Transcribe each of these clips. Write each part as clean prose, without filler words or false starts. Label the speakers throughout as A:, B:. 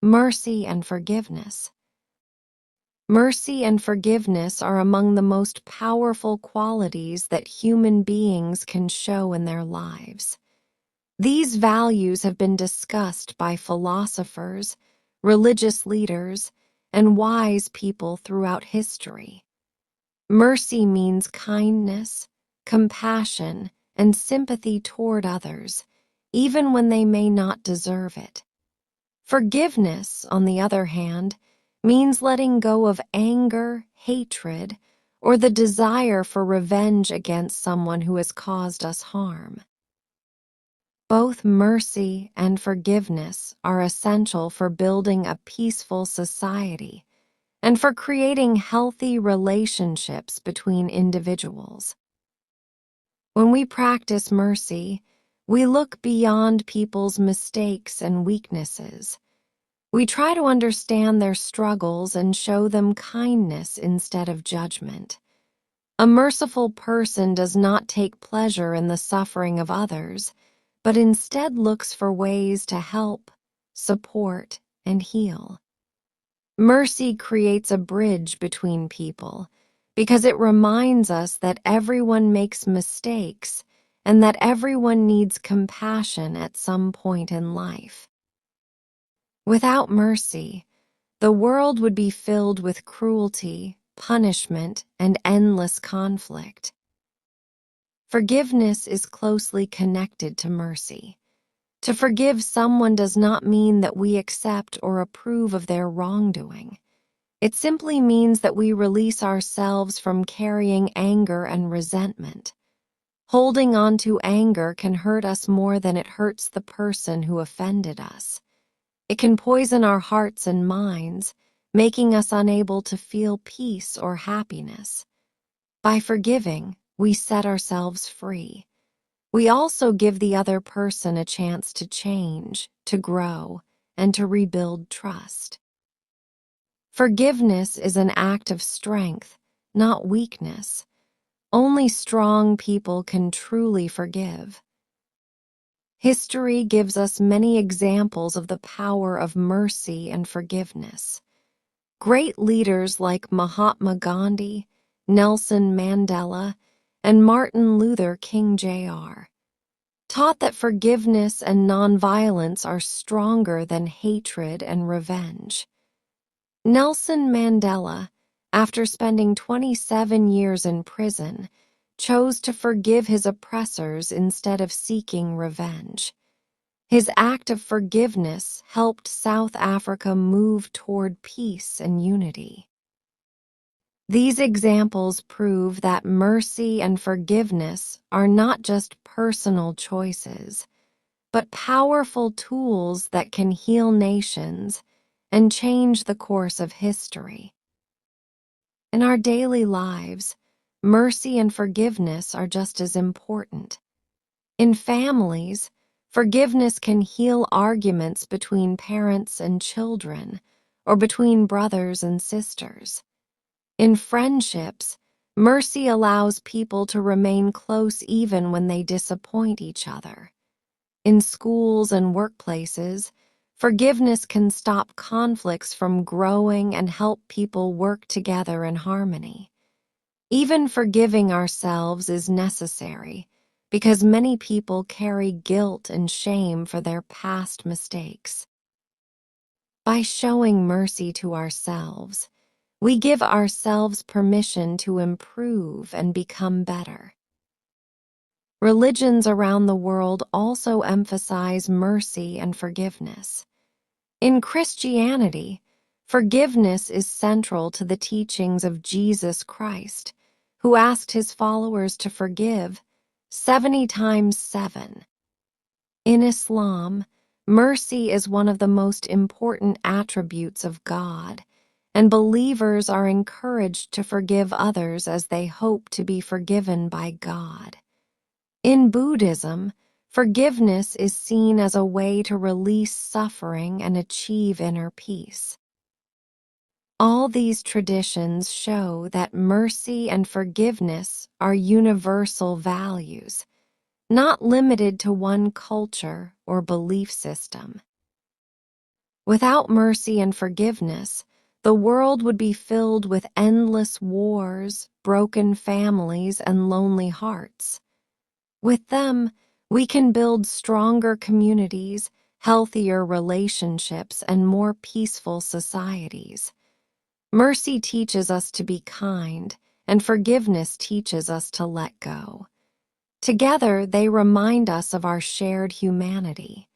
A: Mercy and forgiveness. Mercy and forgiveness are among the most powerful qualities that human beings can show in their lives. These values have been discussed by philosophers, religious leaders, and wise people throughout history. Mercy means kindness, compassion, and sympathy toward others, even when they may not deserve it. Forgiveness, on the other hand, means letting go of anger, hatred, or the desire for revenge against someone who has caused us harm. Both mercy and forgiveness are essential for building a peaceful society and for creating healthy relationships between individuals. When we practice mercy, we look beyond people's mistakes and weaknesses. We try to understand their struggles and show them kindness instead of judgment. A merciful person does not take pleasure in the suffering of others, but instead looks for ways to help, support, and heal. Mercy creates a bridge between people because it reminds us that everyone makes mistakes and that everyone needs compassion at some point in life. Without mercy, the world would be filled with cruelty, punishment, and endless conflict. Forgiveness is closely connected to mercy. To forgive someone does not mean that we accept or approve of their wrongdoing. It simply means that we release ourselves from carrying anger and resentment. Holding on to anger can hurt us more than it hurts the person who offended us. It can poison our hearts and minds, making us unable to feel peace or happiness. By forgiving, we set ourselves free. We also give the other person a chance to change, to grow, and to rebuild trust. Forgiveness is an act of strength, not weakness. Only strong people can truly forgive. History gives us many examples of the power of mercy and forgiveness. Great leaders like Mahatma Gandhi, Nelson Mandela, and Martin Luther King Jr. taught that forgiveness and nonviolence are stronger than hatred and revenge. Nelson Mandela, after spending 27 years in prison, chose to forgive his oppressors instead of seeking revenge. His act of forgiveness helped South Africa move toward peace and unity. These examples prove that mercy and forgiveness are not just personal choices, but powerful tools that can heal nations and change the course of history. In our daily lives, mercy and forgiveness are just as important. In families, forgiveness can heal arguments between parents and children, or between brothers and sisters. In friendships, mercy allows people to remain close even when they disappoint each other. In schools and workplaces, forgiveness can stop conflicts from growing and help people work together in harmony. Even forgiving ourselves is necessary because many people carry guilt and shame for their past mistakes. By showing mercy to ourselves, we give ourselves permission to improve and become better. Religions around the world also emphasize mercy and forgiveness. In Christianity, forgiveness is central to the teachings of Jesus Christ, who asked his followers to forgive 70 times 7. In Islam, mercy is one of the most important attributes of God, and believers are encouraged to forgive others as they hope to be forgiven by God. In Buddhism, forgiveness is seen as a way to release suffering and achieve inner peace. All these traditions show that mercy and forgiveness are universal values, not limited to one culture or belief system. Without mercy and forgiveness, the world would be filled with endless wars, broken families, and lonely hearts. With them, we can build stronger communities, healthier relationships, and more peaceful societies. Mercy teaches us to be kind, and forgiveness teaches us to let go. Together, they remind us of our shared humanity.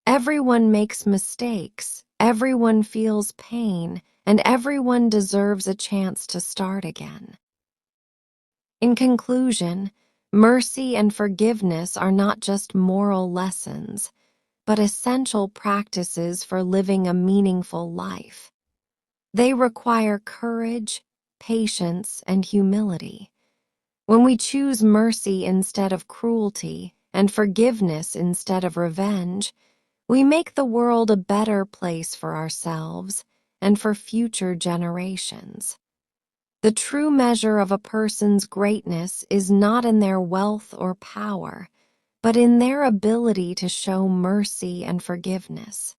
A: Everyone makes mistakes, everyone feels pain, and everyone deserves a chance to start again. In conclusion, mercy and forgiveness are not just moral lessons, but essential practices for living a meaningful life. They require courage, patience, and humility. When we choose mercy instead of cruelty and forgiveness instead of revenge, we make the world a better place for ourselves and for future generations. The true measure of a person's greatness is not in their wealth or power, but in their ability to show mercy and forgiveness.